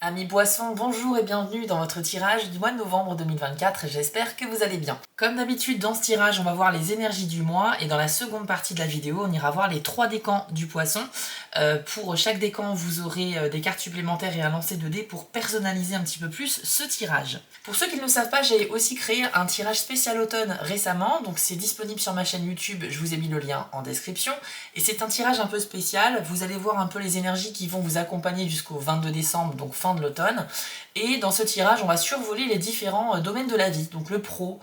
Amis poissons, bonjour et bienvenue dans votre tirage du mois de novembre 2024 et j'espère que vous allez bien. Comme d'habitude dans ce tirage on va voir les énergies du mois et dans la seconde partie de la vidéo on ira voir les 3 décans du poisson. Pour chaque décan vous aurez des cartes supplémentaires et un lancer de dés pour personnaliser un petit peu plus ce tirage. Pour ceux qui ne le savent pas, j'ai aussi créé un tirage spécial automne récemment, donc c'est disponible sur ma chaîne YouTube, je vous ai mis le lien en description. Et c'est un tirage un peu spécial, vous allez voir un peu les énergies qui vont vous accompagner jusqu'au 22 décembre, donc fin de l'automne. Et dans ce tirage, on va survoler les différents domaines de la vie, donc le pro,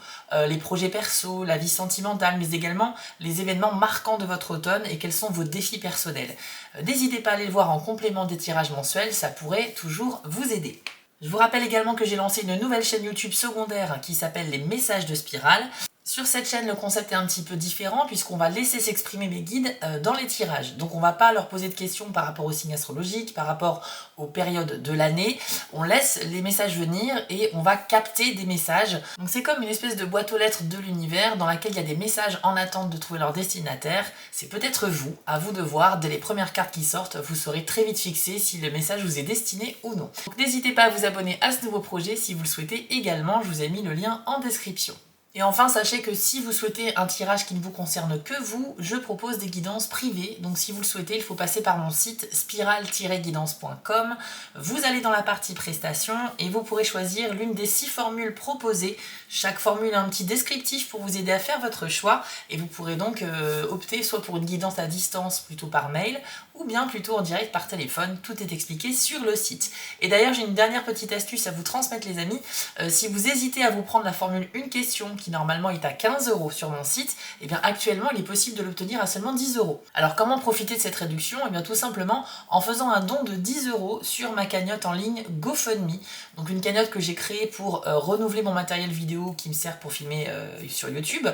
les projets perso, la vie sentimentale, mais également les événements marquants de votre automne et quels sont vos défis personnels. N'hésitez pas à aller le voir en complément des tirages mensuels, ça pourrait toujours vous aider. Je vous rappelle également que j'ai lancé une nouvelle chaîne YouTube secondaire qui s'appelle Les Messages de Spirale. Sur cette chaîne, le concept est un petit peu différent puisqu'on va laisser s'exprimer mes guides dans les tirages. Donc on va pas leur poser de questions par rapport aux signes astrologiques, par rapport aux périodes de l'année. On laisse les messages venir et on va capter des messages. Donc c'est comme une espèce de boîte aux lettres de l'univers dans laquelle il y a des messages en attente de trouver leur destinataire. C'est peut-être vous, à vous de voir. Dès les premières cartes qui sortent, vous saurez très vite fixer si le message vous est destiné ou non. Donc n'hésitez pas à vous abonner à ce nouveau projet si vous le souhaitez également. Je vous ai mis le lien en description. Et enfin, sachez que si vous souhaitez un tirage qui ne vous concerne que vous, je propose des guidances privées. Donc si vous le souhaitez, il faut passer par mon site spiral-guidance.com. Vous allez dans la partie prestations et vous pourrez choisir l'une des 6 formules proposées. Chaque formule a un petit descriptif pour vous aider à faire votre choix. Et vous pourrez donc opter soit pour une guidance à distance plutôt par mail, ou bien plutôt en direct par téléphone. Tout est expliqué sur le site. Et d'ailleurs, j'ai une dernière petite astuce à vous transmettre les amis. Si vous hésitez à vous prendre la formule une question, qui normalement est à 15 € sur mon site, et bien actuellement il est possible de l'obtenir à seulement 10 €. Alors comment profiter de cette réduction? Et bien tout simplement en faisant un don de 10 € sur ma cagnotte en ligne GoFundMe. Donc une cagnotte que j'ai créée pour renouveler mon matériel vidéo qui me sert pour filmer sur YouTube.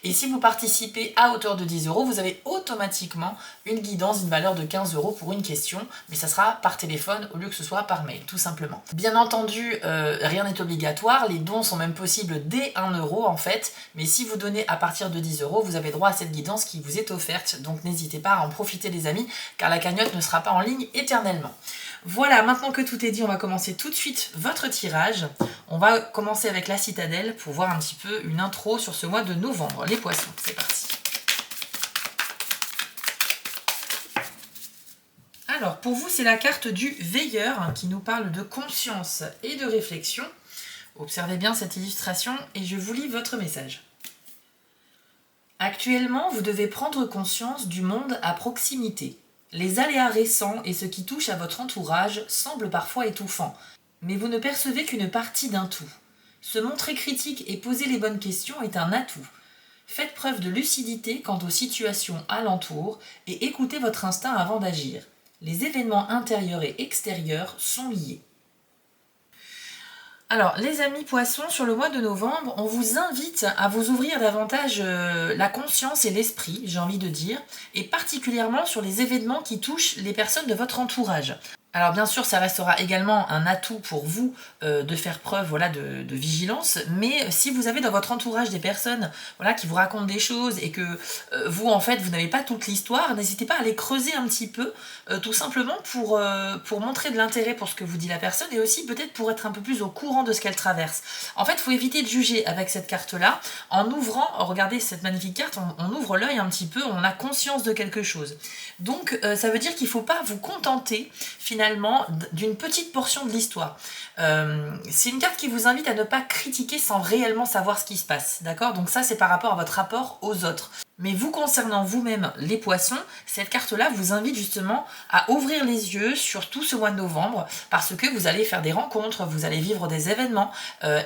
Et si vous participez à hauteur de 10 €, vous avez automatiquement une guidance d'une valeur de 15 € pour une question, mais ça sera par téléphone au lieu que ce soit par mail, tout simplement. Bien entendu, rien n'est obligatoire, les dons sont même possibles dès 1 € en fait, mais si vous donnez à partir de 10 €, vous avez droit à cette guidance qui vous est offerte, donc n'hésitez pas à en profiter les amis, car la cagnotte ne sera pas en ligne éternellement. Voilà, maintenant que tout est dit, on va commencer tout de suite votre tirage. On va commencer avec la citadelle pour voir un petit peu une intro sur ce mois de novembre. Les poissons, c'est parti. Alors, pour vous, c'est la carte du veilleur qui nous parle de conscience et de réflexion. Observez bien cette illustration et je vous lis votre message. Actuellement, vous devez prendre conscience du monde à proximité. Les aléas récents et ce qui touche à votre entourage semblent parfois étouffants, mais vous ne percevez qu'une partie d'un tout. Se montrer critique et poser les bonnes questions est un atout. Faites preuve de lucidité quant aux situations alentour et écoutez votre instinct avant d'agir. Les événements intérieurs et extérieurs sont liés. Alors, les amis poissons, sur le mois de novembre, on vous invite à vous ouvrir davantage la conscience et l'esprit, j'ai envie de dire, et particulièrement sur les événements qui touchent les personnes de votre entourage. Alors bien sûr, ça restera également un atout pour vous de faire preuve voilà, de vigilance, mais si vous avez dans votre entourage des personnes voilà, qui vous racontent des choses et que vous, en fait, vous n'avez pas toute l'histoire, n'hésitez pas à les creuser un petit peu, tout simplement pour montrer de l'intérêt pour ce que vous dit la personne et aussi peut-être pour être un peu plus au courant de ce qu'elle traverse. En fait, il faut éviter de juger avec cette carte-là. En ouvrant, regardez cette magnifique carte, on ouvre l'œil un petit peu, on a conscience de quelque chose. Donc, ça veut dire qu'il ne faut pas vous contenter, finalement, d'une petite portion de l'histoire. C'est une carte qui vous invite à ne pas critiquer sans réellement savoir ce qui se passe, d'accord? Donc ça, c'est par rapport à votre rapport aux autres. Mais vous concernant vous-même, les poissons, cette carte-là vous invite justement à ouvrir les yeux sur tout ce mois de novembre parce que vous allez faire des rencontres, vous allez vivre des événements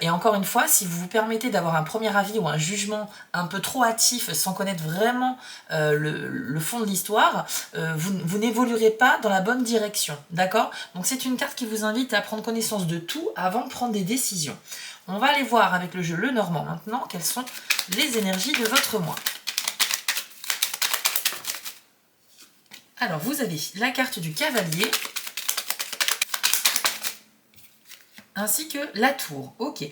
et encore une fois, si vous vous permettez d'avoir un premier avis ou un jugement un peu trop hâtif sans connaître vraiment le fond de l'histoire, vous n'évoluerez pas dans la bonne direction, d'accord? Donc c'est une carte qui vous invite à prendre connaissance de tout avant de prendre des décisions. On va aller voir avec le jeu Lenormand maintenant quelles sont les énergies de votre mois. Alors, vous avez la carte du cavalier, ainsi que la tour. Ok.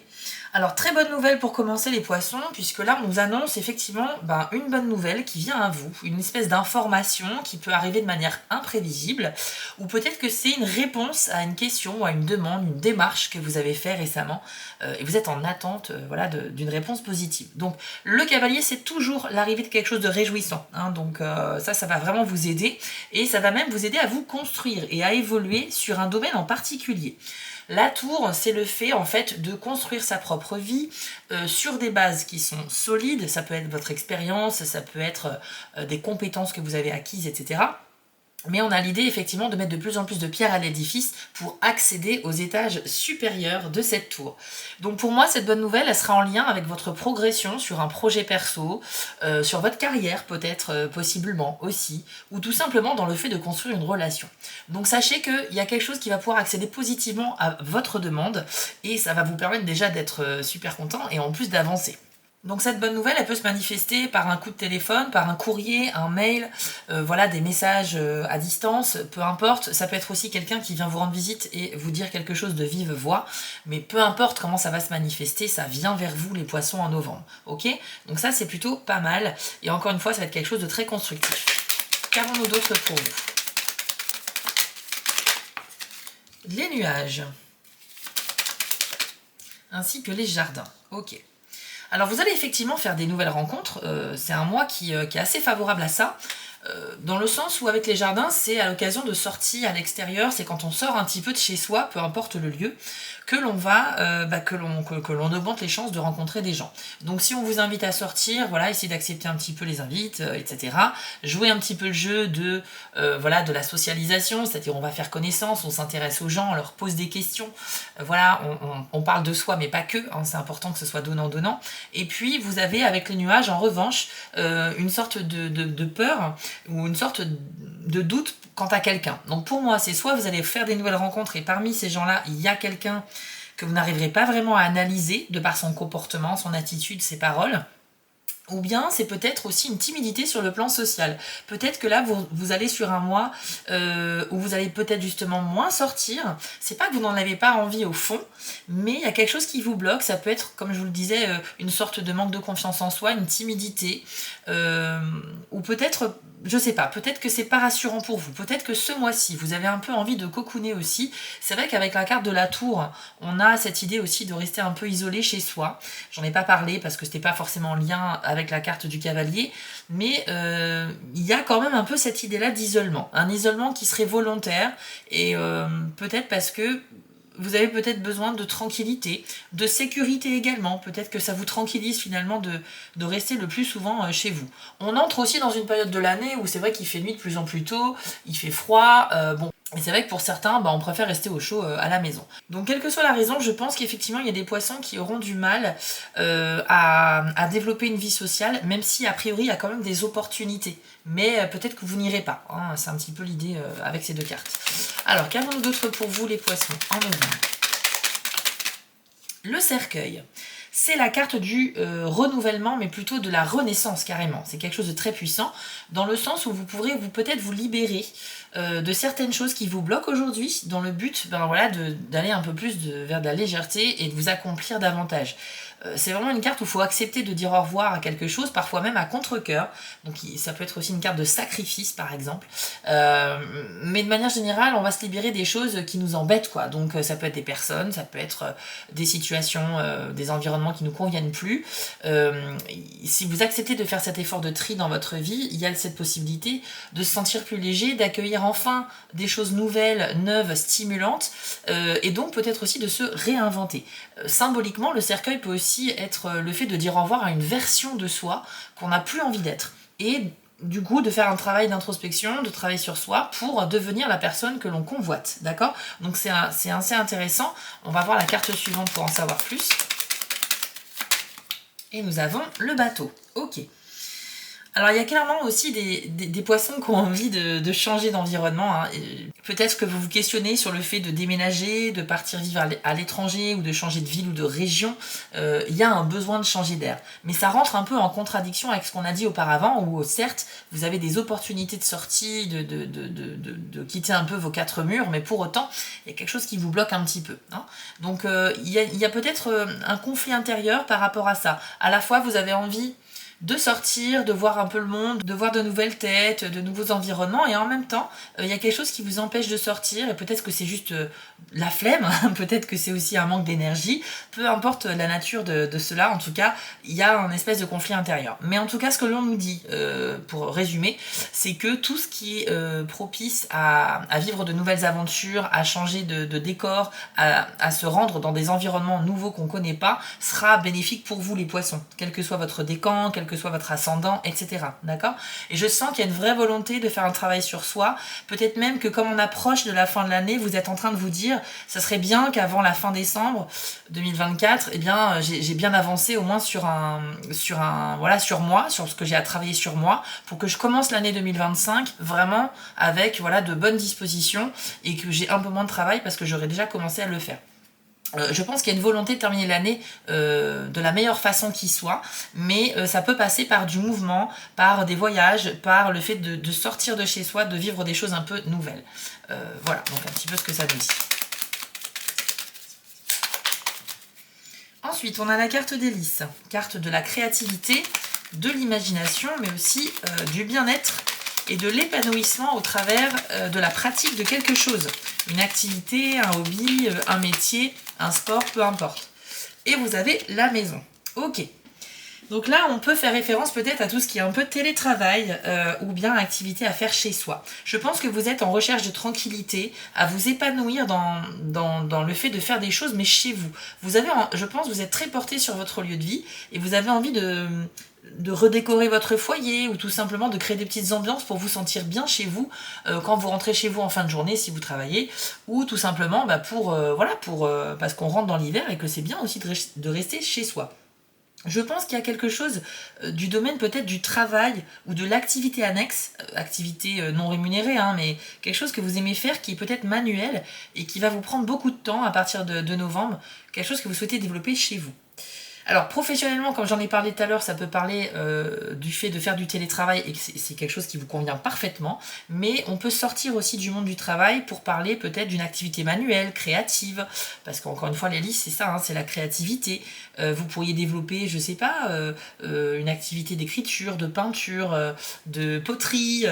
Alors, très bonne nouvelle pour commencer les poissons, puisque là, on nous annonce effectivement une bonne nouvelle qui vient à vous, une espèce d'information qui peut arriver de manière imprévisible, ou peut-être que c'est une réponse à une question, à une demande, une démarche que vous avez fait récemment, et vous êtes en attente voilà, d'une réponse positive. Donc, le cavalier, c'est toujours l'arrivée de quelque chose de réjouissant, hein, donc ça va vraiment vous aider, et ça va même vous aider à vous construire et à évoluer sur un domaine en particulier. La tour, c'est le fait en fait de construire sa propre vie sur des bases qui sont solides. Ça peut être votre expérience, ça peut être des compétences que vous avez acquises, etc. Mais on a l'idée effectivement de mettre de plus en plus de pierres à l'édifice pour accéder aux étages supérieurs de cette tour. Donc pour moi, cette bonne nouvelle, elle sera en lien avec votre progression sur un projet perso, sur votre carrière peut-être, possiblement aussi, ou tout simplement dans le fait de construire une relation. Donc sachez qu'il y a quelque chose qui va pouvoir accéder positivement à votre demande et ça va vous permettre déjà d'être super content et en plus d'avancer. Donc cette bonne nouvelle, elle peut se manifester par un coup de téléphone, par un courrier, un mail, voilà, des messages à distance, peu importe. Ça peut être aussi quelqu'un qui vient vous rendre visite et vous dire quelque chose de vive voix. Mais peu importe comment ça va se manifester, ça vient vers vous les poissons en novembre. Ok? Donc ça, c'est plutôt pas mal. Et encore une fois, ça va être quelque chose de très constructif. Qu'avons-nous d'autre pour vous? Les nuages. Ainsi que les jardins. Ok. Alors vous allez effectivement faire des nouvelles rencontres, c'est un mois qui est assez favorable à ça, dans le sens où avec les jardins, c'est à l'occasion de sorties à l'extérieur, c'est quand on sort un petit peu de chez soi, peu importe le lieu, que l'on va, que l'on augmente les chances de rencontrer des gens. Donc si on vous invite à sortir, voilà, essayez d'accepter un petit peu les invites, etc. Jouez un petit peu le jeu de, voilà, de la socialisation, c'est-à-dire on va faire connaissance, on s'intéresse aux gens, on leur pose des questions, voilà, on parle de soi mais pas que, hein, c'est important que ce soit donnant-donnant. Et puis vous avez avec les nuages en revanche une sorte de peur ou une sorte de doute quant à quelqu'un. Donc pour moi, c'est soit vous allez faire des nouvelles rencontres et parmi ces gens-là, il y a quelqu'un que vous n'arriverez pas vraiment à analyser de par son comportement, son attitude, ses paroles. Ou bien c'est peut-être aussi une timidité sur le plan social. Peut-être que là, vous allez sur un mois où vous allez peut-être justement moins sortir. C'est pas que vous n'en avez pas envie au fond, mais il y a quelque chose qui vous bloque. Ça peut être, comme je vous le disais, une sorte de manque de confiance en soi, une timidité. Ou peut-être, je sais pas, peut-être que c'est pas rassurant pour vous. Peut-être que ce mois-ci, vous avez un peu envie de cocooner aussi. C'est vrai qu'avec la carte de la tour, on a cette idée aussi de rester un peu isolé chez soi. J'en ai pas parlé parce que c'était pas forcément en lien avec la carte du cavalier, mais il y a quand même un peu cette idée-là d'isolement. Un isolement qui serait volontaire et peut-être parce que vous avez peut-être besoin de tranquillité, de sécurité également. Peut-être que ça vous tranquillise finalement de rester le plus souvent chez vous. On entre aussi dans une période de l'année où c'est vrai qu'il fait nuit de plus en plus tôt, il fait froid, bon. Et c'est vrai que pour certains, on préfère rester au chaud à la maison. Donc quelle que soit la raison, je pense qu'effectivement il y a des poissons qui auront du mal à développer une vie sociale, même si a priori il y a quand même des opportunités. Mais peut-être que vous n'irez pas, hein. C'est un petit peu l'idée avec ces deux cartes. Alors qu'avons-nous d'autre pour vous les poissons en novembre? Le cercueil. C'est la carte du renouvellement, mais plutôt de la renaissance carrément. C'est quelque chose de très puissant, dans le sens où vous pourrez peut-être vous libérer de certaines choses qui vous bloquent aujourd'hui, dans le but voilà, d'aller un peu plus vers de la légèreté et de vous accomplir davantage. C'est vraiment une carte où il faut accepter de dire au revoir à quelque chose, parfois même à contre-cœur. Donc ça peut être aussi une carte de sacrifice par exemple. Mais de manière générale, on va se libérer des choses qui nous embêtent, quoi. Donc ça peut être des personnes, ça peut être des situations, des environnements qui nous conviennent plus. Si vous acceptez de faire cet effort de tri dans votre vie, il y a cette possibilité de se sentir plus léger, d'accueillir enfin des choses nouvelles, neuves, stimulantes, et donc peut-être aussi de se réinventer. Symboliquement, le cercueil peut aussi être le fait de dire au revoir à une version de soi qu'on n'a plus envie d'être. Et du coup, de faire un travail d'introspection, de travailler sur soi pour devenir la personne que l'on convoite. D'accord? Donc c'est assez intéressant. On va voir la carte suivante pour en savoir plus. Et nous avons le bateau. Ok. Alors il y a clairement aussi des poissons qui ont envie de changer d'environnement, hein. Peut-être que vous vous questionnez sur le fait de déménager, de partir vivre à l'étranger ou de changer de ville ou de région. Il y a un besoin de changer d'air. Mais ça rentre un peu en contradiction avec ce qu'on a dit auparavant, où certes vous avez des opportunités de sortie, de quitter un peu vos quatre murs, mais pour autant il y a quelque chose qui vous bloque un petit peu, hein. Donc il y a peut-être un conflit intérieur par rapport à ça. À la fois vous avez envie de sortir, de voir un peu le monde, de voir de nouvelles têtes, de nouveaux environnements, et en même temps, il y a quelque chose qui vous empêche de sortir, et peut-être que c'est juste la flemme, peut-être que c'est aussi un manque d'énergie, peu importe la nature de cela, en tout cas, il y a un espèce de conflit intérieur. Mais en tout cas, ce que l'on nous dit, pour résumer, c'est que tout ce qui est propice à vivre de nouvelles aventures, à changer de décor, à se rendre dans des environnements nouveaux qu'on ne connaît pas, sera bénéfique pour vous les poissons, quel que soit votre décan, quel que soit votre ascendant, etc. D'accord ? Et je sens qu'il y a une vraie volonté de faire un travail sur soi. Peut-être même que comme on approche de la fin de l'année, vous êtes en train de vous dire, ça serait bien qu'avant la fin décembre 2024, eh bien, j'ai bien avancé au moins sur moi, sur ce que j'ai à travailler sur moi, pour que je commence l'année 2025 vraiment avec de bonnes dispositions et que j'ai un peu moins de travail parce que j'aurais déjà commencé à le faire. Je pense qu'il y a une volonté de terminer l'année de la meilleure façon qui soit, mais ça peut passer par du mouvement, par des voyages, par le fait de sortir de chez soi, de vivre des choses un peu nouvelles. Voilà, donc un petit peu ce que ça nous dit. Ensuite, on a la carte des lys, carte de la créativité, de l'imagination, mais aussi du bien-être et de l'épanouissement au travers de la pratique de quelque chose. Une activité, un hobby, un métier, un sport, peu importe. Et vous avez la maison. Ok. Donc là, on peut faire référence peut-être à tout ce qui est un peu télétravail ou bien activité à faire chez soi. Je pense que vous êtes en recherche de tranquillité, à vous épanouir dans le fait de faire des choses, mais chez vous. Je pense, vous êtes très porté sur votre lieu de vie et vous avez envie de redécorer votre foyer ou tout simplement de créer des petites ambiances pour vous sentir bien chez vous quand vous rentrez chez vous en fin de journée si vous travaillez, ou tout simplement parce qu'on rentre dans l'hiver et que c'est bien aussi de rester chez soi. Je pense qu'il y a quelque chose du domaine peut-être du travail ou de l'activité annexe, activité non rémunérée, hein, mais quelque chose que vous aimez faire qui est peut-être manuel et qui va vous prendre beaucoup de temps à partir de novembre, quelque chose que vous souhaitez développer chez vous. Alors professionnellement, comme j'en ai parlé tout à l'heure, ça peut parler du fait de faire du télétravail et que c'est quelque chose qui vous convient parfaitement, mais on peut sortir aussi du monde du travail pour parler peut-être d'une activité manuelle, créative, parce qu'encore une fois les lys c'est ça, hein, c'est la créativité. Vous pourriez développer, je sais pas, une activité d'écriture, de peinture, de poterie,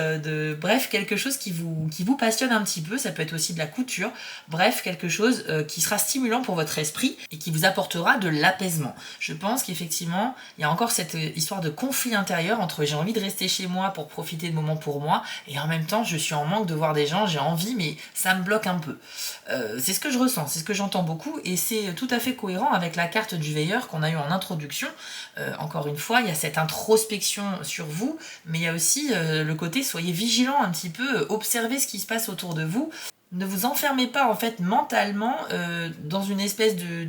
bref, quelque chose qui vous passionne un petit peu, ça peut être aussi de la couture, bref, quelque chose qui sera stimulant pour votre esprit et qui vous apportera de l'apaisement. Je pense qu'effectivement, il y a encore cette histoire de conflit intérieur entre j'ai envie de rester chez moi pour profiter de moments pour moi, et en même temps, je suis en manque de voir des gens, j'ai envie, mais ça me bloque un peu. C'est ce que je ressens, c'est ce que j'entends beaucoup, et c'est tout à fait cohérent avec la carte du veilleur qu'on a eu en introduction. Encore une fois, il y a cette introspection sur vous, mais il y a aussi le côté soyez vigilant un petit peu, observez ce qui se passe autour de vous. Ne vous enfermez pas en fait mentalement dans une espèce de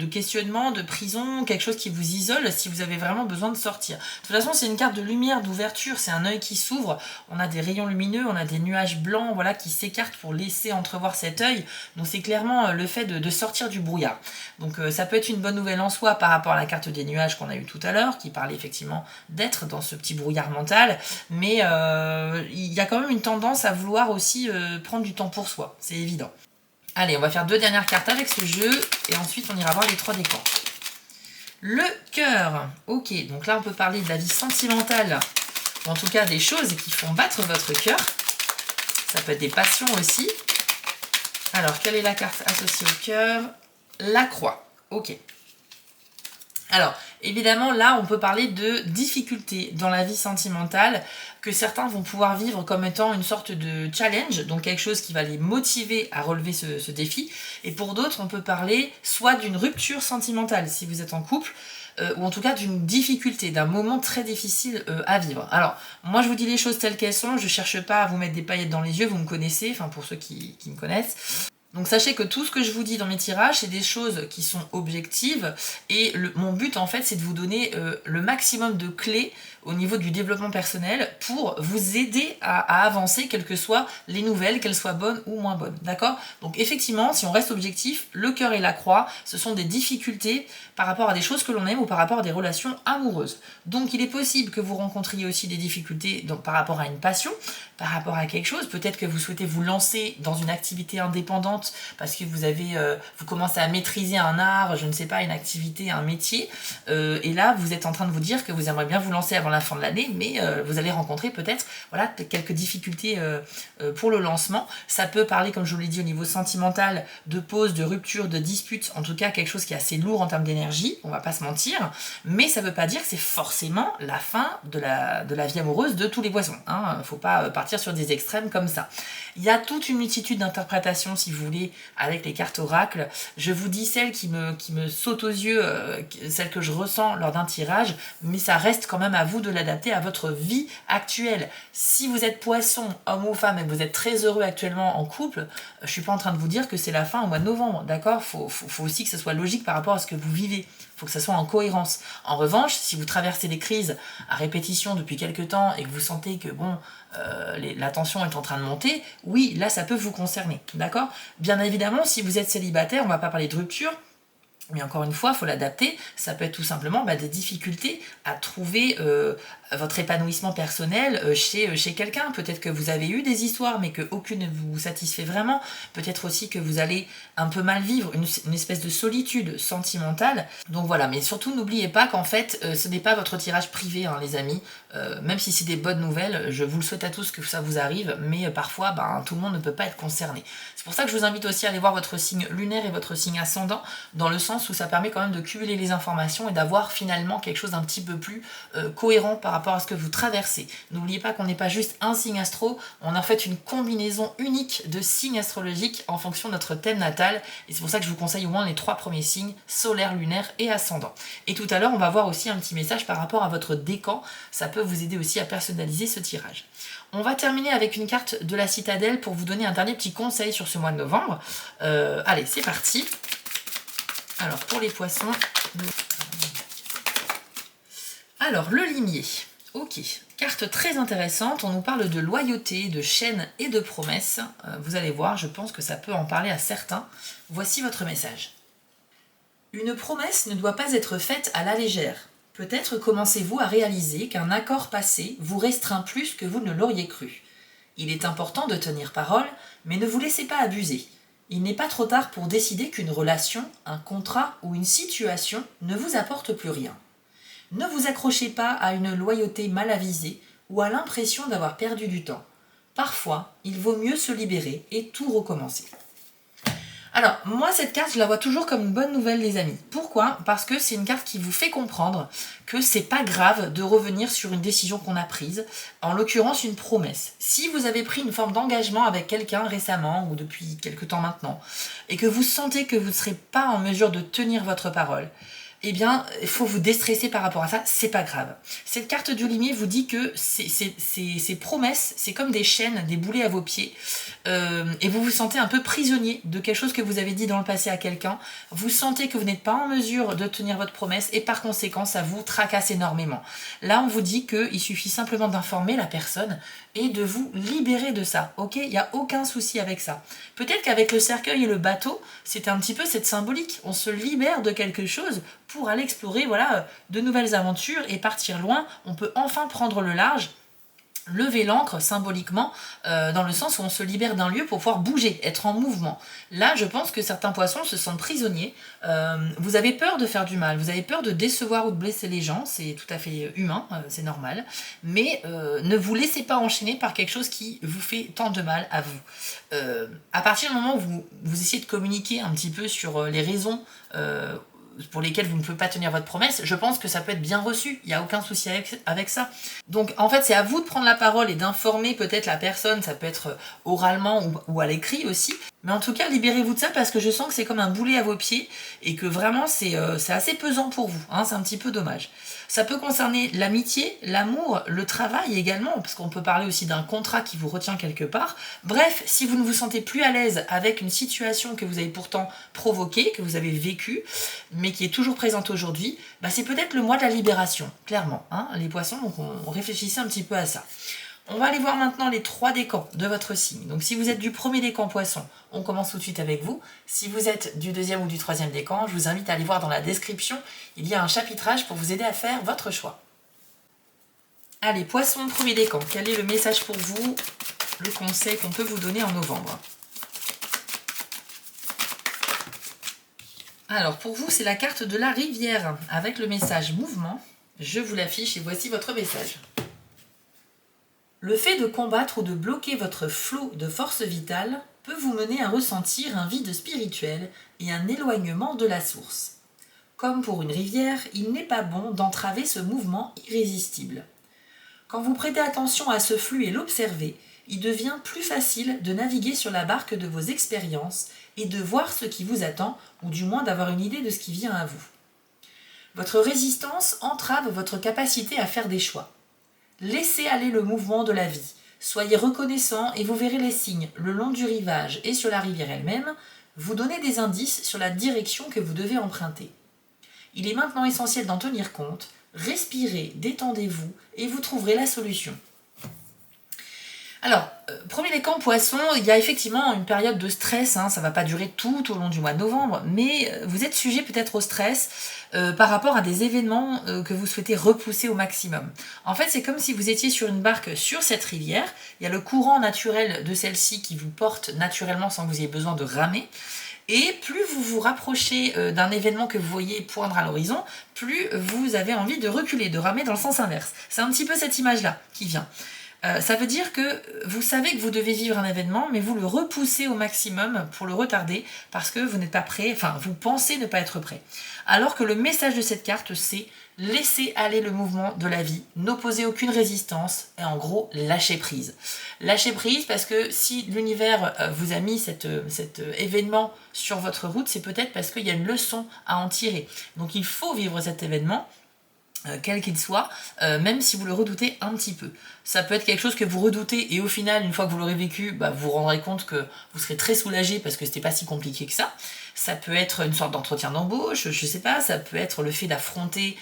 questionnement, de prison, quelque chose qui vous isole si vous avez vraiment besoin de sortir. De toute façon, c'est une carte de lumière, d'ouverture, c'est un œil qui s'ouvre, on a des rayons lumineux, on a des nuages blancs qui s'écartent pour laisser entrevoir cet œil. Donc c'est clairement le fait de sortir du brouillard. Donc ça peut être une bonne nouvelle en soi par rapport à la carte des nuages qu'on a eue tout à l'heure, qui parlait effectivement d'être dans ce petit brouillard mental, mais il y a quand même une tendance à vouloir aussi prendre du temps pour soi, c'est évident. Allez, on va faire 2 dernières cartes avec ce jeu, et ensuite on ira voir les 3 décors. Le cœur. Ok, donc là on peut parler de la vie sentimentale, ou en tout cas des choses qui font battre votre cœur. Ça peut être des passions aussi. Alors, quelle est la carte associée au cœur ? La croix. Ok. Alors, évidemment, là, on peut parler de difficultés dans la vie sentimentale que certains vont pouvoir vivre comme étant une sorte de challenge, donc quelque chose qui va les motiver à relever ce défi. Et pour d'autres, on peut parler soit d'une rupture sentimentale, si vous êtes en couple, ou en tout cas d'une difficulté, d'un moment très difficile à vivre. Alors, moi, je vous dis les choses telles qu'elles sont, je cherche pas à vous mettre des paillettes dans les yeux, vous me connaissez, enfin pour ceux qui me connaissent. Donc sachez que tout ce que je vous dis dans mes tirages, c'est des choses qui sont objectives et mon but en fait c'est de vous donner le maximum de clés au niveau du développement personnel pour vous aider à avancer, quelles que soient les nouvelles, qu'elles soient bonnes ou moins bonnes. D'accord? Donc effectivement, si on reste objectif, le cœur et la croix, ce sont des difficultés par rapport à des choses que l'on aime ou par rapport à des relations amoureuses. Donc il est possible que vous rencontriez aussi des difficultés donc, par rapport à une passion, par rapport à quelque chose. Peut-être que vous souhaitez vous lancer dans une activité indépendante parce que vous commencez à maîtriser un art, je ne sais pas, une activité, un métier. Et là, vous êtes en train de vous dire que vous aimeriez bien vous lancer avant la fin de l'année, mais vous allez rencontrer peut-être voilà, quelques difficultés pour le lancement. Ça peut parler, comme je vous l'ai dit, au niveau sentimental, de pause, de rupture, de dispute, en tout cas quelque chose qui est assez lourd en termes d'énergie, on va pas se mentir, mais ça veut pas dire que c'est forcément la fin de la vie amoureuse de tous les poissons. Hein. Faut pas partir sur des extrêmes comme ça. Il y a toute une multitude d'interprétations, si vous voulez, avec les cartes oracles. Je vous dis celles qui me sautent aux yeux, celles que je ressens lors d'un tirage, mais ça reste quand même à vous de l'adapter à votre vie actuelle. Si vous êtes poisson, homme ou femme, et que vous êtes très heureux actuellement en couple, je suis pas en train de vous dire que c'est la fin au mois de novembre, d'accord? Faut aussi que ce soit logique par rapport à ce que vous vivez. Il faut que ça soit en cohérence. En revanche, si vous traversez des crises à répétition depuis quelques temps et que vous sentez que bon, la tension est en train de monter, oui, là ça peut vous concerner, d'accord? Bien évidemment, si vous êtes célibataire, on va pas parler de rupture, mais encore une fois, il faut l'adapter. Ça peut être tout simplement des difficultés à trouver votre épanouissement personnel chez quelqu'un. Peut-être que vous avez eu des histoires, mais qu'aucune ne vous satisfait vraiment. Peut-être aussi que vous allez un peu mal vivre, une espèce de solitude sentimentale. Donc voilà, mais surtout n'oubliez pas qu'en fait, ce n'est pas votre tirage privé, hein, les amis. Même si c'est des bonnes nouvelles, je vous le souhaite à tous que ça vous arrive, mais parfois, tout le monde ne peut pas être concerné. C'est pour ça que je vous invite aussi à aller voir votre signe lunaire et votre signe ascendant, dans le sens où ça permet quand même de cumuler les informations et d'avoir finalement quelque chose d'un petit peu plus cohérent par rapport à ce que vous traversez. N'oubliez pas qu'on n'est pas juste un signe astro, on a en fait une combinaison unique de signes astrologiques en fonction de notre thème natal, et c'est pour ça que je vous conseille au moins les 3 premiers signes, solaire, lunaire et ascendant. Et tout à l'heure, on va voir aussi un petit message par rapport à votre décan, ça peut vous aider aussi à personnaliser ce tirage. On va terminer avec une carte de la citadelle pour vous donner un dernier petit conseil sur ce mois de novembre. Allez, c'est parti. Alors, pour les poissons... Alors, le limier. Ok, carte très intéressante. On nous parle de loyauté, de chaîne et de promesses. Vous allez voir, je pense que ça peut en parler à certains. Voici votre message. Une promesse ne doit pas être faite à la légère. Peut-être commencez-vous à réaliser qu'un accord passé vous restreint plus que vous ne l'auriez cru. Il est important de tenir parole, mais ne vous laissez pas abuser. Il n'est pas trop tard pour décider qu'une relation, un contrat ou une situation ne vous apporte plus rien. Ne vous accrochez pas à une loyauté mal avisée ou à l'impression d'avoir perdu du temps. Parfois, il vaut mieux se libérer et tout recommencer. Alors, moi, cette carte, je la vois toujours comme une bonne nouvelle, les amis. Pourquoi? Parce que c'est une carte qui vous fait comprendre que c'est pas grave de revenir sur une décision qu'on a prise, en l'occurrence une promesse. Si vous avez pris une forme d'engagement avec quelqu'un récemment ou depuis quelque temps maintenant, et que vous sentez que vous ne serez pas en mesure de tenir votre parole, eh bien, il faut vous déstresser par rapport à ça, c'est pas grave. Cette carte du limier vous dit que ces promesses, c'est comme des chaînes, des boulets à vos pieds, et vous vous sentez un peu prisonnier de quelque chose que vous avez dit dans le passé à quelqu'un, vous sentez que vous n'êtes pas en mesure de tenir votre promesse, et par conséquent, ça vous tracasse énormément. Là, on vous dit qu'il suffit simplement d'informer la personne et de vous libérer de ça, ok? Il n'y a aucun souci avec ça. Peut-être qu'avec le cercueil et le bateau, c'est un petit peu cette symbolique, on se libère de quelque chose pour aller explorer de nouvelles aventures et partir loin. On peut enfin prendre le large, lever l'ancre symboliquement, dans le sens où on se libère d'un lieu pour pouvoir bouger, être en mouvement. Là, je pense que certains poissons se sentent prisonniers. Vous avez peur de faire du mal, vous avez peur de décevoir ou de blesser les gens, c'est tout à fait humain, c'est normal, mais ne vous laissez pas enchaîner par quelque chose qui vous fait tant de mal à vous. À partir du moment où vous essayez de communiquer un petit peu sur les raisons pour lesquels vous ne pouvez pas tenir votre promesse, je pense que ça peut être bien reçu, il n'y a aucun souci avec ça. Donc en fait c'est à vous de prendre la parole et d'informer peut-être la personne, ça peut être oralement ou à l'écrit aussi, mais en tout cas libérez-vous de ça parce que je sens que c'est comme un boulet à vos pieds et que vraiment c'est assez pesant pour vous, hein, c'est un petit peu dommage. Ça peut concerner l'amitié, l'amour, le travail également, parce qu'on peut parler aussi d'un contrat qui vous retient quelque part. Bref, si vous ne vous sentez plus à l'aise avec une situation que vous avez pourtant provoquée, que vous avez vécue, mais qui est toujours présente aujourd'hui, bah c'est peut-être le mois de la libération, clairement, hein, les poissons, donc on réfléchissait un petit peu à ça. On va aller voir maintenant les 3 décans de votre signe. Donc si vous êtes du premier décan poisson, on commence tout de suite avec vous. Si vous êtes du deuxième ou du troisième décan, je vous invite à aller voir dans la description. Il y a un chapitrage pour vous aider à faire votre choix. Allez, poisson, premier décan. Quel est le message pour vous, le conseil qu'on peut vous donner en novembre? Alors pour vous, c'est la carte de la rivière avec le message mouvement. Je vous l'affiche et voici votre message. Le fait de combattre ou de bloquer votre flot de force vitale peut vous mener à ressentir un vide spirituel et un éloignement de la source. Comme pour une rivière, il n'est pas bon d'entraver ce mouvement irrésistible. Quand vous prêtez attention à ce flux et l'observez, il devient plus facile de naviguer sur la barque de vos expériences et de voir ce qui vous attend, ou du moins d'avoir une idée de ce qui vient à vous. Votre résistance entrave votre capacité à faire des choix. Laissez aller le mouvement de la vie. Soyez reconnaissant et vous verrez les signes le long du rivage et sur la rivière elle-même vous donner des indices sur la direction que vous devez emprunter. Il est maintenant essentiel d'en tenir compte. Respirez, détendez-vous et vous trouverez la solution. Alors, premier décan poisson, il y a effectivement une période de stress, hein, ça ne va pas durer tout au long du mois de novembre, mais vous êtes sujet peut-être au stress par rapport à des événements que vous souhaitez repousser au maximum. En fait, c'est comme si vous étiez sur une barque sur cette rivière, il y a le courant naturel de celle-ci qui vous porte naturellement sans que vous ayez besoin de ramer, et plus vous vous rapprochez d'un événement que vous voyez poindre à l'horizon, plus vous avez envie de reculer, de ramer dans le sens inverse. C'est un petit peu cette image-là qui vient. Ça veut dire que vous savez que vous devez vivre un événement, mais vous le repoussez au maximum pour le retarder parce que vous n'êtes pas prêt, enfin vous pensez ne pas être prêt. Alors que le message de cette carte, c'est laisser aller le mouvement de la vie, n'opposer aucune résistance et en gros lâcher prise. Lâcher prise parce que si l'univers vous a mis cet événement sur votre route, c'est peut-être parce qu'il y a une leçon à en tirer. Donc il faut vivre cet événement, quel qu'il soit, même si vous le redoutez un petit peu. Ça peut être quelque chose que vous redoutez et au final, une fois que vous l'aurez vécu, vous vous rendrez compte que vous serez très soulagé parce que c'était pas si compliqué que ça. Ça peut être une sorte d'entretien d'embauche, je sais pas, ça peut être le fait d'affronter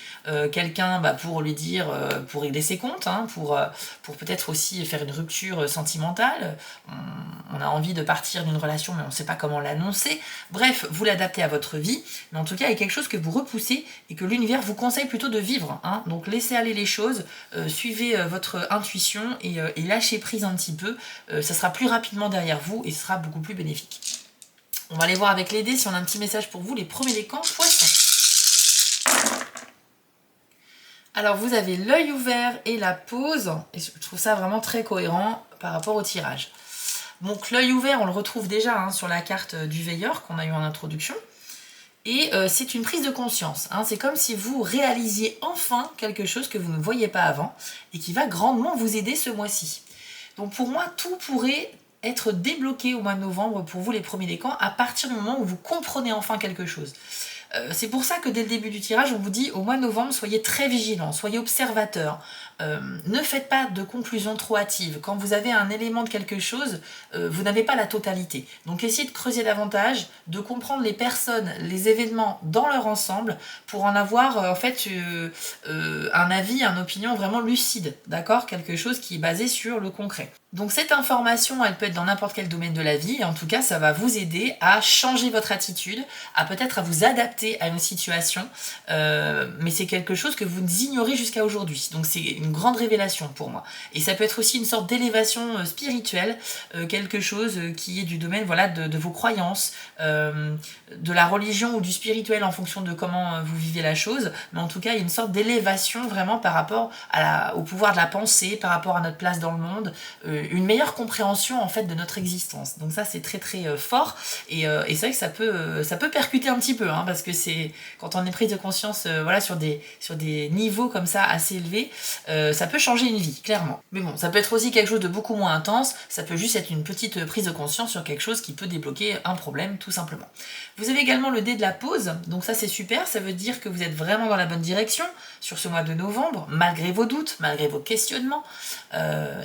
quelqu'un pour lui dire, pour régler ses comptes, hein, pour peut-être aussi faire une rupture sentimentale. On a envie de partir d'une relation mais on ne sait pas comment l'annoncer. Bref, vous l'adaptez à votre vie, mais en tout cas il y a quelque chose que vous repoussez et que l'univers vous conseille plutôt de vivre. Hein. Donc laissez aller les choses, suivez votre intuition et lâchez prise un petit peu. Ça sera plus rapidement derrière vous et ce sera beaucoup plus bénéfique. On va aller voir avec les dés si on a un petit message pour vous, les premiers décans poissons. Alors vous avez l'œil ouvert et la pause, et je trouve ça vraiment très cohérent par rapport au tirage. Donc l'œil ouvert, on le retrouve déjà sur la carte du veilleur qu'on a eu en introduction. Et c'est une prise de conscience. Hein. C'est comme si vous réalisiez enfin quelque chose que vous ne voyiez pas avant et qui va grandement vous aider ce mois-ci. Donc pour moi, tout pourrait être débloqué au mois de novembre pour vous les premiers décans à partir du moment où vous comprenez enfin quelque chose. C'est pour ça que dès le début du tirage, on vous dit au mois de novembre, soyez très vigilants, soyez observateurs. Ne faites pas de conclusions trop hâtives. Quand vous avez un élément de quelque chose, vous n'avez pas la totalité. Donc essayez de creuser davantage, de comprendre les personnes, les événements dans leur ensemble pour en avoir en fait un avis, une opinion vraiment lucide, d'accord? Quelque chose qui est basé sur le concret. Donc cette information, elle peut être dans n'importe quel domaine de la vie, et en tout cas ça va vous aider à changer votre attitude, à peut-être à vous adapter à une situation, mais c'est quelque chose que vous ignorez jusqu'à aujourd'hui, donc c'est une grande révélation pour moi. Et ça peut être aussi une sorte d'élévation spirituelle, quelque chose qui est du domaine de vos croyances, de la religion ou du spirituel en fonction de comment vous vivez la chose, mais en tout cas il y a une sorte d'élévation vraiment par rapport au pouvoir de la pensée, par rapport à notre place dans le monde, une meilleure compréhension en fait de notre existence. Donc ça c'est très très fort et c'est vrai que ça peut percuter un petit peu hein, parce que c'est quand on est prise de conscience voilà sur des niveaux comme ça assez élevés, ça peut changer une vie clairement. Mais bon, ça peut être aussi quelque chose de beaucoup moins intense, ça peut juste être une petite prise de conscience sur quelque chose qui peut débloquer un problème tout simplement. Vous avez également le dé de la pause, donc ça c'est super, ça veut dire que vous êtes vraiment dans la bonne direction sur ce mois de novembre, malgré vos doutes, malgré vos questionnements,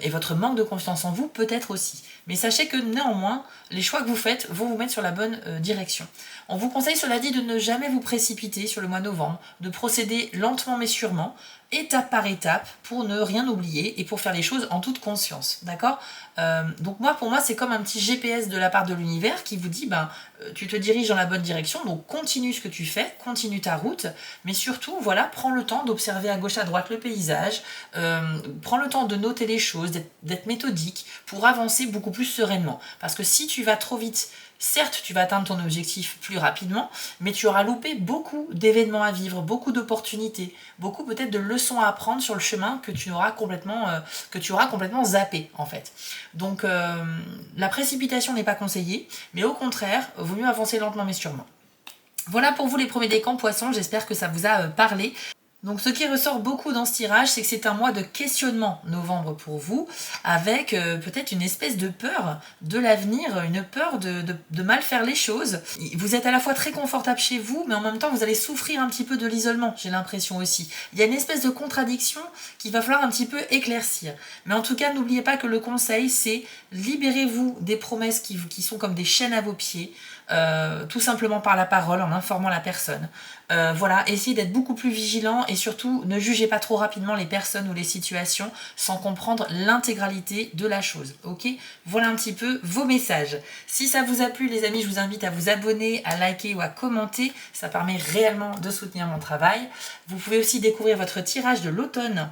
et votre manque de confiance en vous peut-être aussi. Mais sachez que néanmoins, les choix que vous faites vont vous mettre sur la bonne direction. On vous conseille cela dit de ne jamais vous précipiter sur le mois de novembre, de procéder lentement mais sûrement, étape par étape, pour ne rien oublier et pour faire les choses en toute conscience, d'accord? Donc pour moi, c'est comme un petit GPS de la part de l'univers qui vous dit, tu te diriges dans la bonne direction, donc continue ce que tu fais, continue ta route, mais surtout, voilà, prends le temps d'observer à gauche à droite le paysage, prends le temps de noter les choses, d'être méthodique pour avancer beaucoup plus sereinement. Parce que si tu vas trop vite, certes, tu vas atteindre ton objectif plus rapidement, mais tu auras loupé beaucoup d'événements à vivre, beaucoup d'opportunités, beaucoup peut-être de leçons à apprendre sur le chemin que tu auras complètement zappé en fait. Donc la précipitation n'est pas conseillée, mais au contraire, vaut mieux avancer lentement mais sûrement. Voilà pour vous les premiers décans poissons, j'espère que ça vous a parlé. Donc ce qui ressort beaucoup dans ce tirage, c'est que c'est un mois de questionnement, novembre pour vous, avec peut-être une espèce de peur de l'avenir, une peur de mal faire les choses. Vous êtes à la fois très confortable chez vous, mais en même temps vous allez souffrir un petit peu de l'isolement, j'ai l'impression aussi. Il y a une espèce de contradiction qu'il va falloir un petit peu éclaircir. Mais en tout cas, n'oubliez pas que le conseil, c'est libérez-vous des promesses qui sont comme des chaînes à vos pieds, tout simplement par la parole, en informant la personne. Voilà, essayez d'être beaucoup plus vigilant et surtout ne jugez pas trop rapidement les personnes ou les situations sans comprendre l'intégralité de la chose, ok? Voilà un petit peu vos messages. Si ça vous a plu les amis, je vous invite à vous abonner, à liker ou à commenter, ça permet réellement de soutenir mon travail. Vous pouvez aussi découvrir votre tirage de l'automne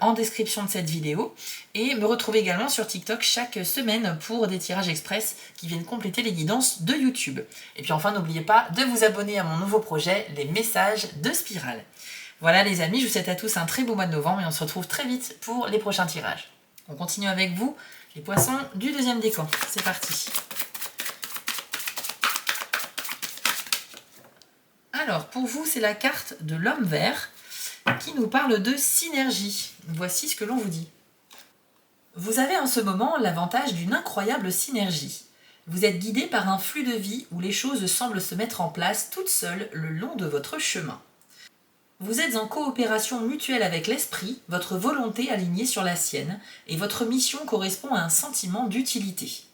en description de cette vidéo et me retrouver également sur TikTok chaque semaine pour des tirages express qui viennent compléter les guidances de YouTube. Et puis enfin, n'oubliez pas de vous abonner à mon nouveau projet, les messages de Spirale. Voilà les amis, je vous souhaite à tous un très beau mois de novembre et on se retrouve très vite pour les prochains tirages. On continue avec vous, les poissons du deuxième décan. C'est parti. Alors, pour vous, c'est la carte de l'homme vert qui nous parle de synergie. Voici ce que l'on vous dit. Vous avez en ce moment l'avantage d'une incroyable synergie. Vous êtes guidé par un flux de vie où les choses semblent se mettre en place toutes seules le long de votre chemin. Vous êtes en coopération mutuelle avec l'esprit, votre volonté alignée sur la sienne, et votre mission correspond à un sentiment d'utilité.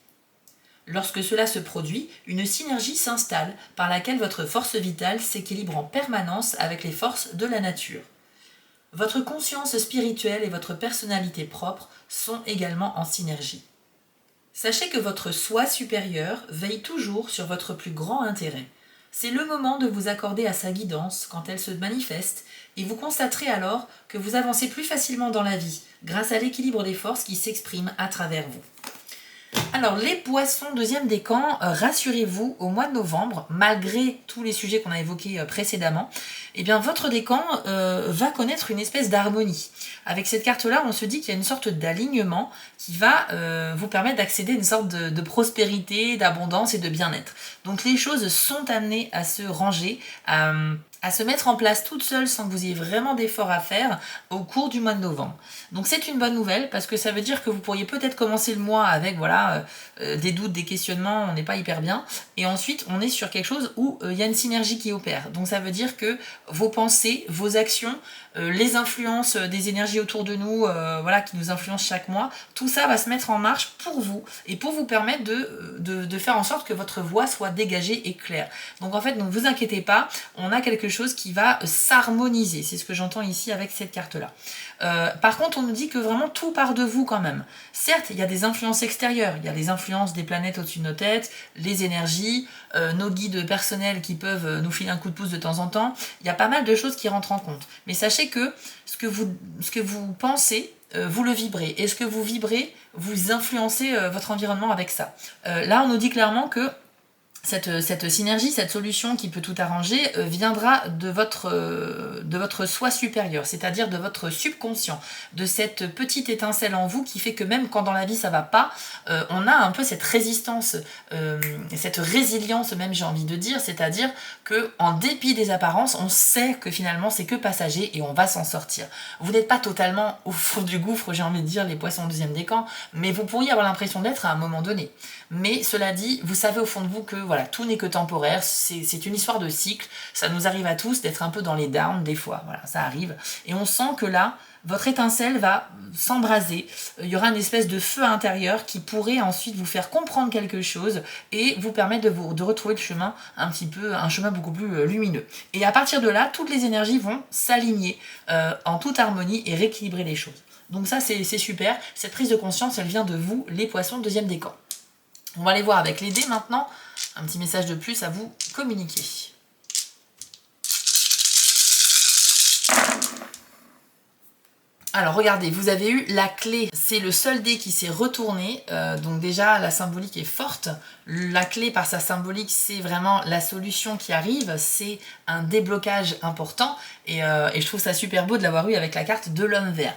Lorsque cela se produit, une synergie s'installe par laquelle votre force vitale s'équilibre en permanence avec les forces de la nature. Votre conscience spirituelle et votre personnalité propre sont également en synergie. Sachez que votre soi supérieur veille toujours sur votre plus grand intérêt. C'est le moment de vous accorder à sa guidance quand elle se manifeste et vous constaterez alors que vous avancez plus facilement dans la vie grâce à l'équilibre des forces qui s'expriment à travers vous. Alors les poissons deuxième décan, rassurez-vous, au mois de novembre, malgré tous les sujets qu'on a évoqués précédemment, eh bien votre décan va connaître une espèce d'harmonie. Avec cette carte-là, on se dit qu'il y a une sorte d'alignement qui va vous permettre d'accéder à une sorte de prospérité, d'abondance et de bien-être. Donc les choses sont amenées à se ranger, à se mettre en place toutes seules sans que vous ayez vraiment d'efforts à faire au cours du mois de novembre. Donc c'est une bonne nouvelle parce que ça veut dire que vous pourriez peut-être commencer le mois avec des doutes, des questionnements, on n'est pas hyper bien. Et ensuite on est sur quelque chose où il y a une synergie qui opère. Donc ça veut dire que vos pensées, vos actions, les influences des énergies autour de nous, qui nous influencent chaque mois, tout ça va se mettre en marche pour vous et pour vous permettre de faire en sorte que votre voix soit dégagée et claire. Donc en fait, ne vous inquiétez pas, on a quelque chose qui va s'harmoniser. C'est ce que j'entends ici avec cette carte-là. Par contre, on nous dit que vraiment tout part de vous quand même. Certes, il y a des influences extérieures, il y a les influences des planètes au-dessus de nos têtes, les énergies, nos guides personnels qui peuvent nous filer un coup de pouce de temps en temps. Il y a pas mal de choses qui rentrent en compte. Mais sachez que ce que vous pensez, vous le vibrez. Et ce que vous vibrez, vous influencez votre environnement avec ça. Là, on nous dit clairement que cette synergie, cette solution qui peut tout arranger, viendra de votre soi supérieur, c'est-à-dire de votre subconscient, de cette petite étincelle en vous qui fait que même quand dans la vie ça va pas, on a un peu cette résistance, cette résilience même j'ai envie de dire, c'est-à-dire que en dépit des apparences, on sait que finalement c'est que passager et on va s'en sortir. Vous n'êtes pas totalement au fond du gouffre, j'ai envie de dire, les poissons du deuxième décan, mais vous pourriez avoir l'impression d'être à un moment donné. Mais cela dit, vous savez au fond de vous que voilà, tout n'est que temporaire, c'est une histoire de cycle, ça nous arrive à tous d'être un peu dans les downs des fois, voilà, ça arrive. Et on sent que là, votre étincelle va s'embraser, il y aura une espèce de feu intérieur qui pourrait ensuite vous faire comprendre quelque chose et vous permettre de retrouver le chemin un petit peu, un chemin beaucoup plus lumineux. Et à partir de là, toutes les énergies vont s'aligner en toute harmonie et rééquilibrer les choses. Donc ça c'est super, cette prise de conscience elle vient de vous, les poissons, deuxième décan. On va aller voir avec les dés maintenant, un petit message de plus à vous communiquer. Alors regardez, vous avez eu la clé, c'est le seul dé qui s'est retourné, donc déjà la symbolique est forte. La clé par sa symbolique c'est vraiment la solution qui arrive, c'est un déblocage important et je trouve ça super beau de l'avoir eu avec la carte de l'homme vert.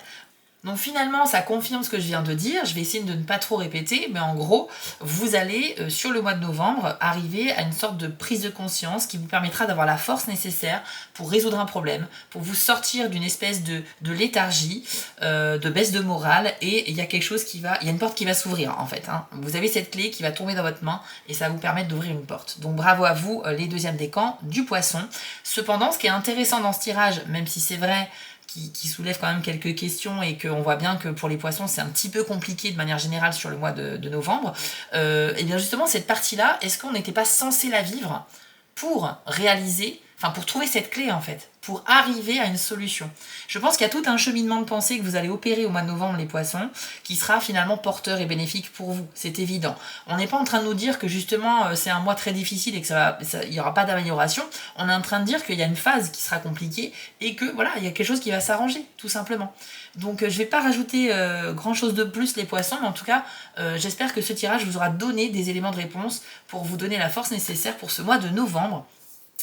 Donc finalement, ça confirme ce que je viens de dire, je vais essayer de ne pas trop répéter, mais en gros, vous allez, sur le mois de novembre, arriver à une sorte de prise de conscience qui vous permettra d'avoir la force nécessaire pour résoudre un problème, pour vous sortir d'une espèce de léthargie, de baisse de morale, et il y a quelque chose il y a une porte qui va s'ouvrir en fait. Hein. Vous avez cette clé qui va tomber dans votre main, et ça va vous permettre d'ouvrir une porte. Donc bravo à vous, les deuxièmes décans du poisson. Cependant, ce qui est intéressant dans ce tirage, même si c'est vrai, qui soulève quand même quelques questions et qu'on voit bien que pour les poissons c'est un petit peu compliqué de manière générale sur le mois de novembre, et bien justement cette partie-là, est-ce qu'on n'était pas censé la vivre pour réaliser, enfin pour trouver cette clé en fait, pour arriver à une solution. Je pense qu'il y a tout un cheminement de pensée que vous allez opérer au mois de novembre les poissons, qui sera finalement porteur et bénéfique pour vous, c'est évident. On n'est pas en train de nous dire que justement c'est un mois très difficile et que il n'y aura pas d'amélioration, on est en train de dire qu'il y a une phase qui sera compliquée et que voilà, il y a quelque chose qui va s'arranger, tout simplement. Donc je ne vais pas rajouter grand chose de plus les poissons, mais en tout cas j'espère que ce tirage vous aura donné des éléments de réponse pour vous donner la force nécessaire pour ce mois de novembre.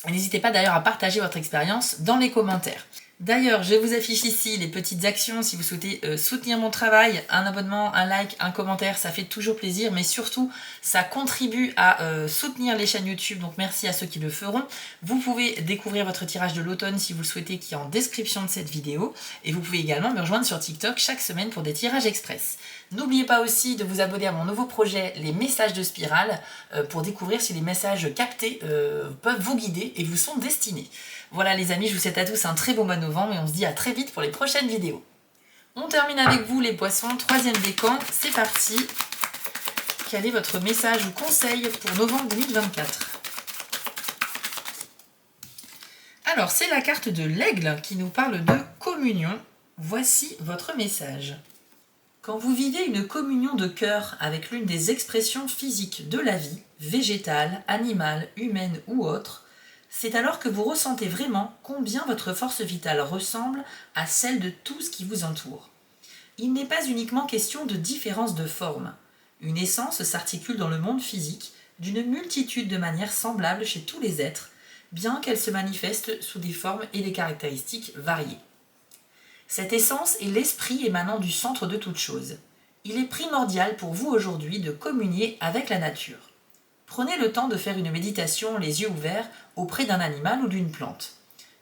N'hésitez pas d'ailleurs à partager votre expérience dans les commentaires. D'ailleurs, je vous affiche ici les petites actions si vous souhaitez soutenir mon travail. Un abonnement, un like, un commentaire, ça fait toujours plaisir, mais surtout, ça contribue à soutenir les chaînes YouTube, donc merci à ceux qui le feront. Vous pouvez découvrir votre tirage de l'automne si vous le souhaitez, qui est en description de cette vidéo, et vous pouvez également me rejoindre sur TikTok chaque semaine pour des tirages express. N'oubliez pas aussi de vous abonner à mon nouveau projet, les messages de Spirale, pour découvrir si les messages captés peuvent vous guider et vous sont destinés. Voilà les amis, je vous souhaite à tous un très beau mois de novembre et on se dit à très vite pour les prochaines vidéos. On termine avec vous les poissons, troisième décan, c'est parti. Quel est votre message ou conseil pour novembre 2024 ? Alors c'est la carte de l'aigle qui nous parle de communion. Voici votre message. Quand vous vivez une communion de cœur avec l'une des expressions physiques de la vie, végétale, animale, humaine ou autre, c'est alors que vous ressentez vraiment combien votre force vitale ressemble à celle de tout ce qui vous entoure. Il n'est pas uniquement question de différence de forme. Une essence s'articule dans le monde physique d'une multitude de manières semblables chez tous les êtres, bien qu'elle se manifeste sous des formes et des caractéristiques variées. Cette essence est l'esprit émanant du centre de toute chose. Il est primordial pour vous aujourd'hui de communier avec la nature. Prenez le temps de faire une méditation les yeux ouverts auprès d'un animal ou d'une plante.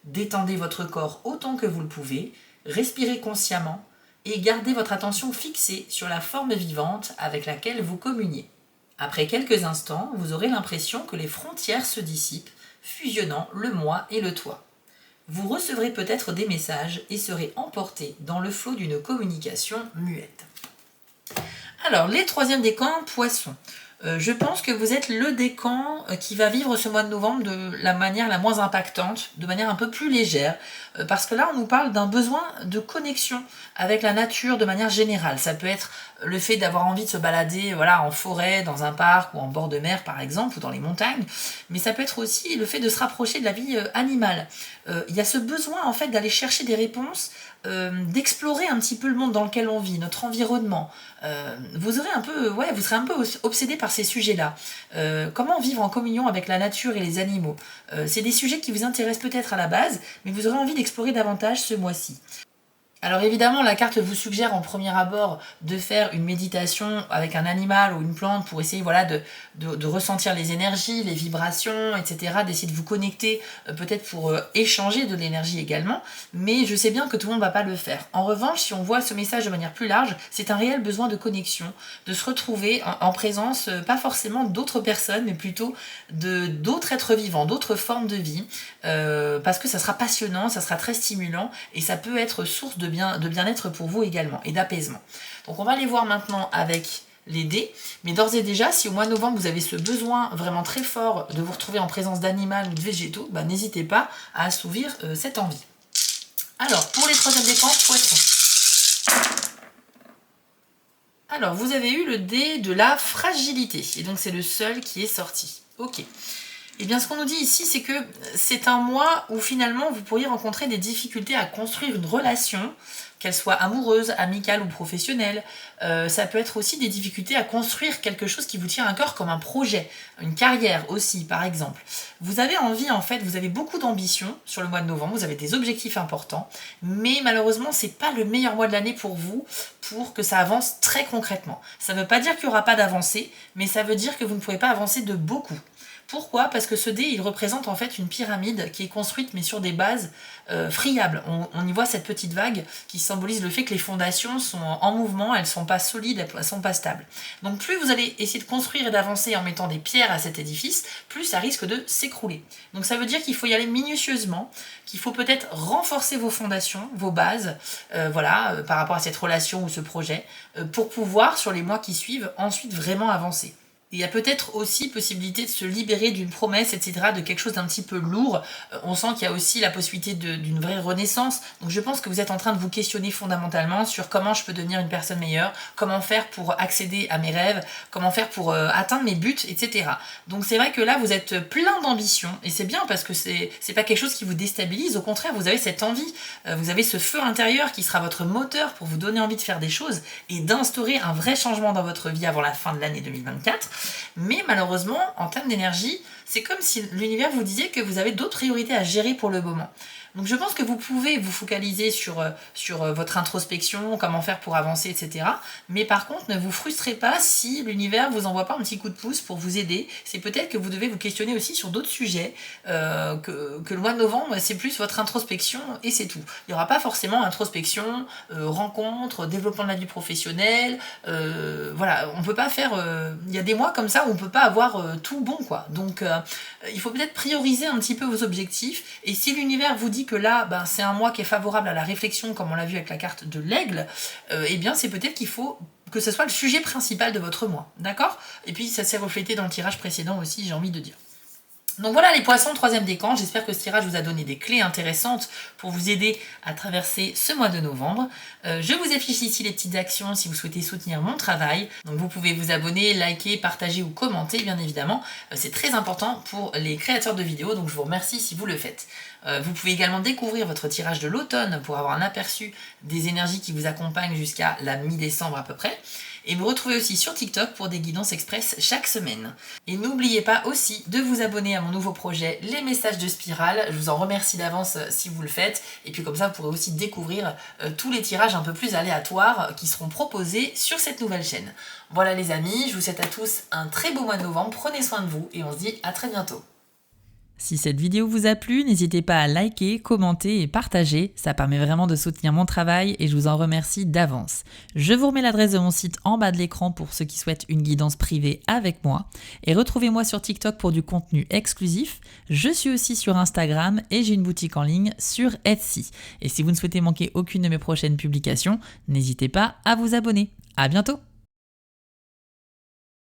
Détendez votre corps autant que vous le pouvez, respirez consciemment et gardez votre attention fixée sur la forme vivante avec laquelle vous communiez. Après quelques instants, vous aurez l'impression que les frontières se dissipent, fusionnant le moi et le toi. Vous recevrez peut-être des messages et serez emporté dans le flot d'une communication muette. Alors, les troisièmes décans, poissons. Je pense que vous êtes le décan qui va vivre ce mois de novembre de la manière la moins impactante, de manière un peu plus légère, parce que là on nous parle d'un besoin de connexion avec la nature de manière générale. Ça peut être le fait d'avoir envie de se balader en forêt, dans un parc ou en bord de mer par exemple, ou dans les montagnes, mais ça peut être aussi le fait de se rapprocher de la vie animale. Il y a ce besoin en fait d'aller chercher des réponses d'explorer un petit peu le monde dans lequel on vit, notre environnement. Vous serez un peu obsédé par ces sujets-là. Comment vivre en communion avec la nature et les animaux. C'est des sujets qui vous intéressent peut-être à la base, mais vous aurez envie d'explorer davantage ce mois-ci. Alors évidemment, la carte vous suggère en premier abord de faire une méditation avec un animal ou une plante pour essayer de ressentir les énergies, les vibrations, etc. D'essayer de vous connecter, peut-être pour échanger de l'énergie également. Mais je sais bien que tout le monde ne va pas le faire. En revanche, si on voit ce message de manière plus large, c'est un réel besoin de connexion, de se retrouver en présence, pas forcément d'autres personnes, mais plutôt d'autres êtres vivants, d'autres formes de vie. Parce que ça sera passionnant, ça sera très stimulant et ça peut être source de bien-être pour vous également et d'apaisement. Donc on va aller voir maintenant avec les dés, mais d'ores et déjà, si au mois de novembre vous avez ce besoin vraiment très fort de vous retrouver en présence d'animal ou de végétaux, n'hésitez pas à assouvir cette envie. Alors, pour les troisièmes décans, poissons. Alors, vous avez eu le dé de la fragilité, et donc c'est le seul qui est sorti. Ok. Eh bien, ce qu'on nous dit ici, c'est que c'est un mois où finalement vous pourriez rencontrer des difficultés à construire une relation, qu'elle soit amoureuse, amicale ou professionnelle. Ça peut être aussi des difficultés à construire quelque chose qui vous tient à cœur comme un projet, une carrière aussi, par exemple. Vous avez envie, en fait, vous avez beaucoup d'ambition sur le mois de novembre, vous avez des objectifs importants, mais malheureusement, c'est pas le meilleur mois de l'année pour vous, pour que ça avance très concrètement. Ça ne veut pas dire qu'il n'y aura pas d'avancée, mais ça veut dire que vous ne pourrez pas avancer de beaucoup. Pourquoi ? Parce que ce dé, il représente en fait une pyramide qui est construite mais sur des bases friables. On y voit cette petite vague qui symbolise le fait que les fondations sont en mouvement, elles ne sont pas solides, elles ne sont pas stables. Donc plus vous allez essayer de construire et d'avancer en mettant des pierres à cet édifice, plus ça risque de s'écrouler. Donc ça veut dire qu'il faut y aller minutieusement, qu'il faut peut-être renforcer vos fondations, vos bases, par rapport à cette relation ou ce projet, pour pouvoir, sur les mois qui suivent, ensuite vraiment avancer. Il y a peut-être aussi possibilité de se libérer d'une promesse, etc., de quelque chose d'un petit peu lourd. On sent qu'il y a aussi la possibilité d'une vraie renaissance. Donc je pense que vous êtes en train de vous questionner fondamentalement sur comment je peux devenir une personne meilleure, comment faire pour accéder à mes rêves, comment faire pour atteindre mes buts, etc. Donc c'est vrai que là, vous êtes plein d'ambition. Et c'est bien parce que c'est pas quelque chose qui vous déstabilise. Au contraire, vous avez cette envie. Vous avez ce feu intérieur qui sera votre moteur pour vous donner envie de faire des choses et d'instaurer un vrai changement dans votre vie avant la fin de l'année 2024. Mais malheureusement, en termes d'énergie, c'est comme si l'univers vous disait que vous avez d'autres priorités à gérer pour le moment. Donc je pense que vous pouvez vous focaliser sur votre introspection, comment faire pour avancer, etc. Mais par contre, ne vous frustrez pas si l'univers vous envoie pas un petit coup de pouce pour vous aider. C'est peut-être que vous devez vous questionner aussi sur d'autres sujets, que le mois de novembre, c'est plus votre introspection et c'est tout. Il n'y aura pas forcément introspection, rencontre, développement de la vie professionnelle. On peut pas faire... Il y a des mois comme ça où on peut pas avoir tout bon, quoi. Donc il faut peut-être prioriser un petit peu vos objectifs. Et si l'univers vous dit que là, c'est un mois qui est favorable à la réflexion, comme on l'a vu avec la carte de l'aigle, eh bien c'est peut-être qu'il faut que ce soit le sujet principal de votre mois, d'accord ? Et puis ça s'est reflété dans le tirage précédent aussi, j'ai envie de dire. Donc voilà les poissons, troisième décan, j'espère que ce tirage vous a donné des clés intéressantes pour vous aider à traverser ce mois de novembre. Je vous affiche ici les petites actions si vous souhaitez soutenir mon travail. Donc vous pouvez vous abonner, liker, partager ou commenter bien évidemment. C'est très important pour les créateurs de vidéos, donc je vous remercie si vous le faites. Vous pouvez également découvrir votre tirage de l'automne pour avoir un aperçu des énergies qui vous accompagnent jusqu'à la mi-décembre à peu près. Et me retrouver aussi sur TikTok pour des guidances express chaque semaine. Et n'oubliez pas aussi de vous abonner à mon nouveau projet Les Messages de Spirale. Je vous en remercie d'avance si vous le faites. Et puis comme ça, vous pourrez aussi découvrir tous les tirages un peu plus aléatoires qui seront proposés sur cette nouvelle chaîne. Voilà les amis, je vous souhaite à tous un très beau mois de novembre. Prenez soin de vous et on se dit à très bientôt. Si cette vidéo vous a plu, n'hésitez pas à liker, commenter et partager, ça permet vraiment de soutenir mon travail et je vous en remercie d'avance. Je vous remets l'adresse de mon site en bas de l'écran pour ceux qui souhaitent une guidance privée avec moi et retrouvez-moi sur TikTok pour du contenu exclusif. Je suis aussi sur Instagram et j'ai une boutique en ligne sur Etsy. Et si vous ne souhaitez manquer aucune de mes prochaines publications, n'hésitez pas à vous abonner. À bientôt!